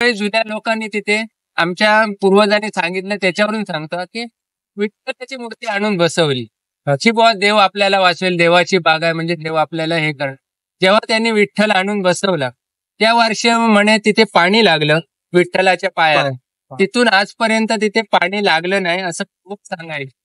त्यावेळी जुन्या लोकांनी तिथे आमच्या पूर्वजांनी सांगितलं त्याच्यावरून सांगतो की विठ्ठलाची मूर्ती आणून बसवली की बुवा देव आपल्याला वाचवेल, देवाची बाग आहे म्हणजे देव आपल्याला हे कर. जेव्हा त्यांनी विठ्ठल आणून बसवला त्या वर्षी म्हणे तिथे पाणी लागलं विठ्ठलाच्या पायाला. तिथून आजपर्यंत तिथे पाणी लागलं नाही असं खूप सांगायचं.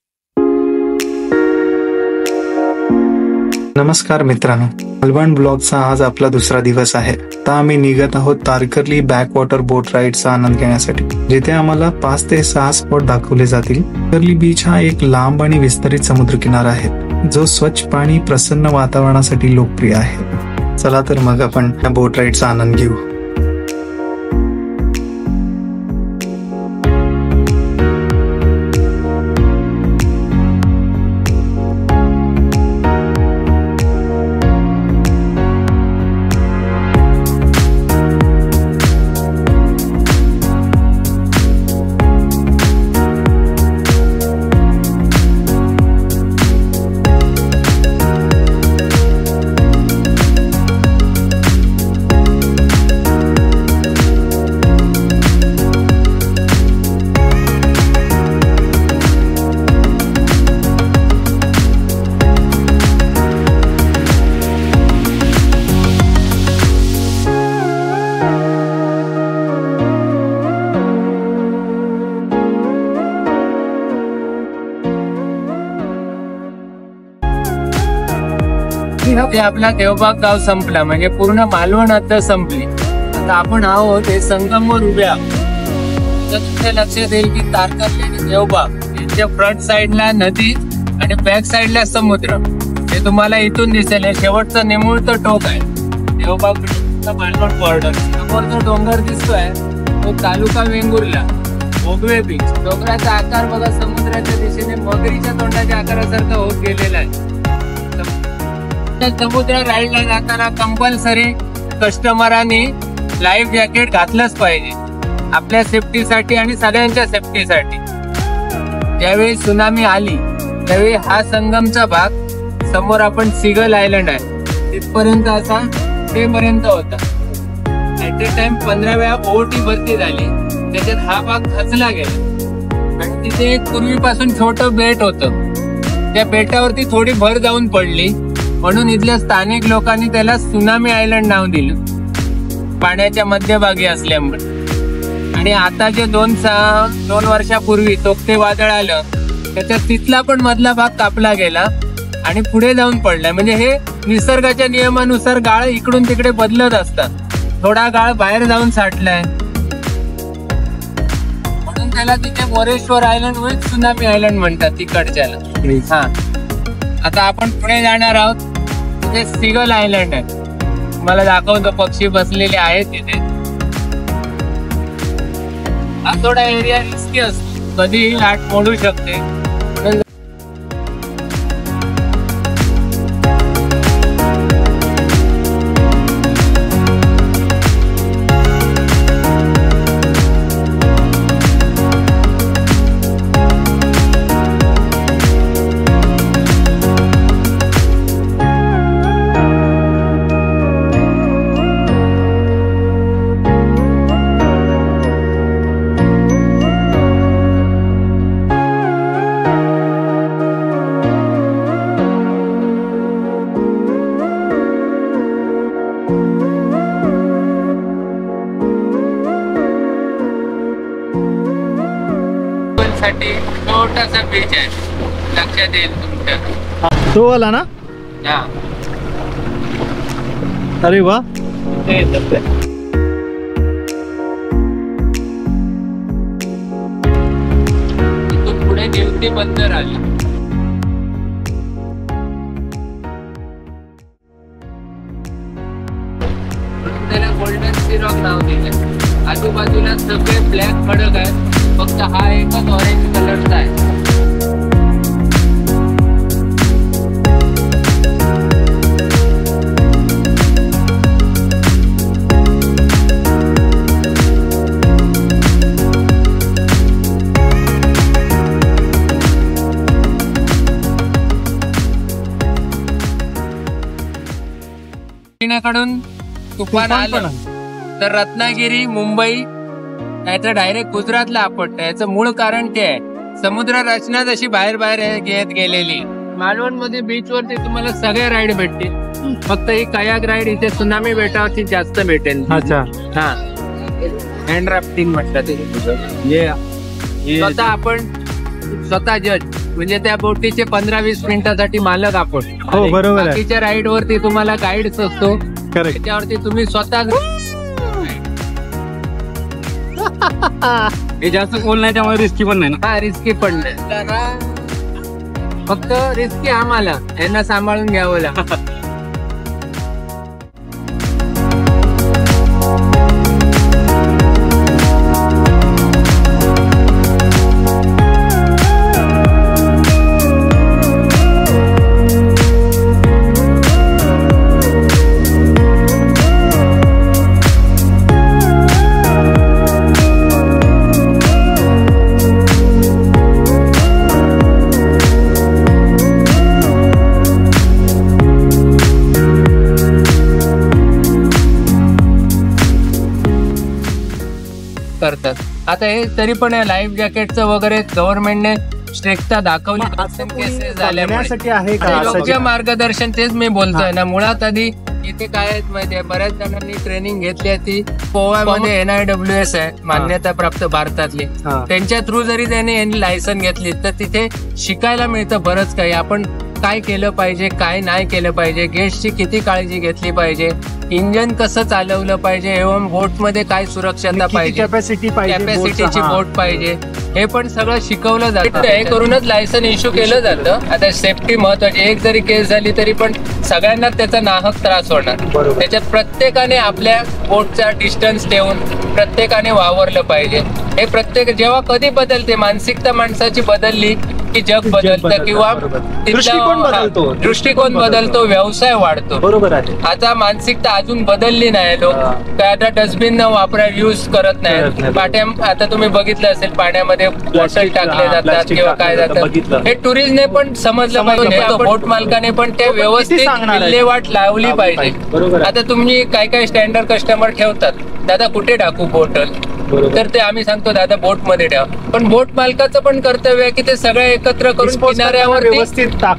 नमस्कार मित्रांनो, मालवण ब्लॉगचा आज आपला दुसरा दिवस आहे. आता आम्ही निघत आहोत तारकर्ली बॅकवॉटर बोट राईडचा आनंद घेण्यासाठी, जिथे आम्हाला 5 ते 6 स्पॉट दाखवले जातील. तारकर्ली बीच हा एक लांब आणि विस्तरित समुद्रकिनारा आहे जो स्वच्छ पाणी, प्रसन्न वातावरणासाठी लोकप्रिय आहे. चला तर मग आपण या बोट राईडचा आनंद घेऊ. ते आपला देवबाग गाव संपला म्हणजे पूर्ण मालवण आता संपली. आता आपण आहोत हे संगमवर उभे आहोत. तर तुमच्या लक्षात येईल की तारकर्ली आणि देवबाग यांच्या फ्रंट साइडला नदी आणि बॅक साइडला समुद्र हे तुम्हाला इथून दिसेल. हे शेवटचं निमुळतं टोक आहे देवबाग मालवण बॉर्डर. समोर जो डोंगर दिसतोय तो तालुका वेंगुर्ला भोगवे बीच. डोंगराचा आकार बघा समुद्राच्या दिशेने मगरीच्या तोंडाच्या आकारासारखा होत गेलेला आहे. समुद्र राईडला जाताना कंपल्सरी कस्टमरांनी लाईफ जॅकेट घातलंच पाहिजे आपल्या सेफ्टीसाठी आणि सगळ्यांच्या सेफ्टीसाठी. ज्यावेळी सुनामी आली त्यावेळी हा संगमचा भाग समोर आपण सिगल आयलंड आहे तिथपर्यंत असा तेपर्यंत होता. ऍट ए टाइम 15 वेळा ओटी भरती झाली. त्याच्यात हा भाग खचला गेला आणि तिथे एक पूर्वीपासून छोटं बेट होतं. त्या बेटावरती थोडी भर जाऊन पडली म्हणून इथल्या स्थानिक लोकांनी त्याला सुनामी आयलंड नाव दिलं पाण्याच्या मध्यभागी असल्यामुळे. आणि आता जे 2 वर्षापूर्वी तोक्ते वादळ आलं त्याच्यात तिथला पण मधला भाग कापला गेला आणि पुढे जाऊन पडलाय. म्हणजे हे निसर्गाच्या नियमानुसार गाळ इकडून तिकडे बदलत असतात. थोडा गाळ बाहेर जाऊन साठलाय म्हणून त्याला तिथे मोरेश्वर आयलंड व सुनामी आयलंड म्हणतात तिकडच्याला. हा आता आपण पुढे जाणार आहोत. तिथे सिगल आयलंड आहे मला दाखवतो. पक्षी बसलेले आहेत तिथे. हा थोडा एरिया रिस्की असतो कधीही लाट मोडू शकते. साठी छोटासा बीच आहे लक्षात येईल तुमच्या. तो वाला ना? हा. अरे वा. इथून पुढे निवती बंदर आली. त्याला गोल्डन सिरॉक नाव दिलं. आजूबाजूला सगळे ब्लॅक खडक आहेत फक्त हा एकच ऑरेंज कलरचा आहे. कडून तुफान आलं तर रत्नागिरी, मुंबई नाहीतर डायरेक्ट गुजरातला आपटतं. याचं मूळ कारण ते आहे, समुद्र रचना जशी बाहेर बाहेर घेत गेलेली. मालवण मध्ये बीच वरती तुम्हाला सगळ्या राईड भेटतील, फक्त ही कयाक राईड इथे सुनामी बेटावरती जास्त भेटेल. अच्छा. हा, हँड राफ्टिंग म्हटलं ते. स्वतः आपण स्वतः जज, म्हणजे त्या बोटीचे 15-20 मिनिटासाठी मालक आपण. हो बरोबर आहे. बाकीच्या राईड वरती तुम्हाला गाईड असतो, करेक्ट. त्याच्यावरती तुम्ही स्वतः. हे जास्त खोल नाही त्यामुळे रिस्की पण नाही ना. हा, रिस्की पण नाही, फक्त रिस्की आम्हाला यांना सांभाळून घ्यावं लागतं. करतात. आता हे तरी पण लाईफ जॅकेटचं वगैरे गव्हर्नमेंटने स्ट्रिक्टता दाखवली केसेस झाल्यामुळे आहे का? योग्य मार्गदर्शन, तेच मी बोलतोय ना. मुळात आधी इथे काय आहे माहितीये, बऱ्याच जणांनी ट्रेनिंग घेतली ती गोव्यामध्ये NIWS आहे, मान्यता प्राप्त भारतातली. त्यांच्या थ्रू जरी त्यांनी लायसन घेतली तर तिथे शिकायला मिळतं बरंच काही. आपण काय केलं पाहिजे, काय नाही केलं पाहिजे, गेस्टची किती काळजी घेतली पाहिजे, इंजन कसं चालवलं पाहिजे, एवं बोट मध्ये काय सुरक्षता पाहिजे, कॅपॅसिटीची बोट पाहिजे, हे पण सगळं शिकवलं जातं. हे करूनच लायसन इश्यू केलं जातं. आता सेफ्टी महत्वाची. एक जरी केस झाली तरी पण सगळ्यांना त्याचा नाहक त्रास होणार. त्याच्यात प्रत्येकाने आपल्या बोटचा डिस्टन्स ठेवून प्रत्येकाने वावरलं पाहिजे. हे प्रत्येक जेव्हा कधी बदलते, मानसिकता माणसाची बदलली की जग बदलतं, किंवा दृष्टिकोन बदलतो, व्यवसाय वाढतो. बरोबर आहे. आता मानसिकता अजून बदलली नाही. लोक काय आता डस्टबिन न वापरा यूज करत नाही. पाट्या आता तुम्ही बघितलं असेल, पाण्यामध्ये बॉटल टाकले जातात किंवा काय जातं. हे टुरिस्टने पण समजलं पाहिजे, बोट मालकाने पण ते व्यवस्थित विल्हेवाट लावली पाहिजे. आता तुम्ही काय स्टँडर्ड कस्टमर ठेवतात, दादा कुठे टाकू बॉटल, तर ते आम्ही सांगतो दादा बोट मध्ये ठेवा. पण बोट मालकाचं पण कर्तव्य आहे की ते सगळं एकत्र करून किनाऱ्यावर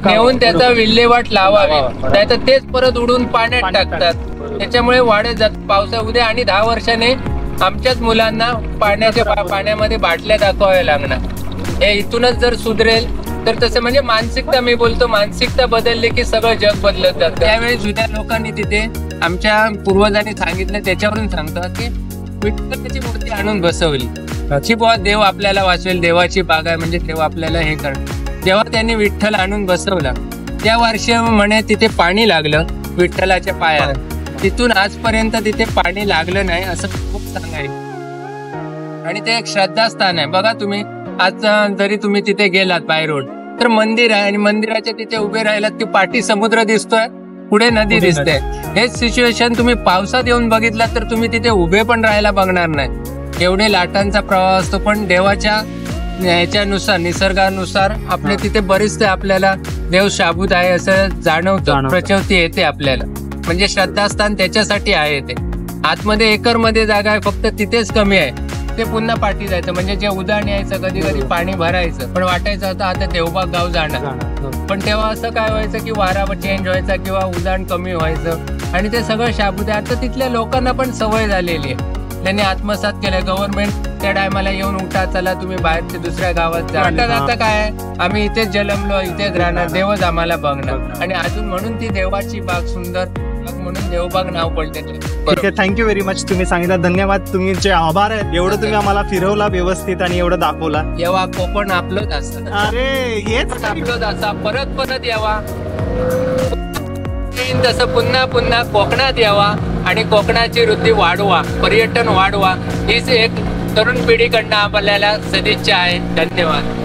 नेऊन त्याचा विल्हेवाट लावावी, नाहीतर तेच परत उडून पाण्यात टाकतात. त्याच्यामुळे वाढत जात पावसा उद्या. आणि 10 वर्षाने आमच्याच मुलांना पाण्यामध्ये बाटल्या दाखवाव्या लागणार. हे इथूनच जर सुधरेल तर तसं, म्हणजे मानसिकता, मी बोलतो मानसिकता बदलली की सगळं जग बदलत जातं. त्यावेळी जुन्या लोकांनी तिथे आमच्या पूर्वजांनी सांगितलं, त्याच्यावरून सांगतात की विठ्ठलाची मूर्ती आणून बसवली की बुवा देव आपल्याला वाचवेल, देवाची बाग आहे म्हणजे देव आपल्याला हे करणार. जेव्हा त्यांनी विठ्ठल आणून बसवला त्या वर्षी म्हणे तिथे पाणी लागलं विठ्ठलाच्या पायाला. तिथून आजपर्यंत तिथे पाणी लागलं नाही असं खूप सांगायचं. आणि ते एक श्रद्धास्थान आहे. बघा तुम्ही आज जरी तुम्ही तिथे गेलात बाय रोड तर मंदिर आहे, आणि मंदिराच्या तिथे उभे राहिलात की पाठी समुद्र दिसतोय, पुढे नदी दिसते. हेच सिच्युएशन तुम्ही पावसात येऊन बघितलं तर तुम्ही तिथे उभे पण राहायला बघणार नाही, एवढे लाटांचा प्रवाह असतो. पण देवाच्या ह्याच्यानुसार, निसर्गानुसार आपले तिथे बरेच ते आपल्याला देव शाबूत आहे असं जाणवतं, प्रचिती येते आपल्याला. म्हणजे श्रद्धास्थान त्याच्यासाठी आहे. ते आतमध्ये एकरमध्ये जागा आहे, फक्त तिथेच कमी आहे. ते पुन्हा पाठी जायचं, म्हणजे जे उदाहरण यायचं, कधी कधी पाणी भरायचं, पण वाटायचं होतं आता देवबाग गाव जाणार. पण तेव्हा असं काय व्हायचं की वारा चेंज व्हायचा किंवा उदाहरण कमी व्हायचं, आणि ते सगळं शाबूत आहे. आता तिथल्या लोकांना पण सवय झालेली आहे, त्यांनी आत्मसात केलं. गव्हर्नमेंट त्या टायमाला येऊन उठा, चला तुम्ही बाहेरच्या दुसऱ्या गावात जा. आता काय, आम्ही इथेच जन्मलो, इथेच राहणार, देवच आम्हाला बघणार. आणि अजून म्हणून ती देवाची बाग सुंदर म्हणून देवबाग नाव पडते. Thank you very much. तुम्ही सांगितलं, धन्यवाद. तुमचे आभार आहेत. एवढं तुम्ही आम्हाला फिरवला व्यवस्थित आणि एवढं दाखवला. येवा कोकण आपलंच असतं. अरे हेच आपलंच असा परत यावा, तसं पुन्हा कोकणात यावा आणि कोकणाची वृद्धी वाढवा, पर्यटन वाढवा, हीच एक तरुण पिढीकडनं आपल्याला सदिच्छा आहे. धन्यवाद.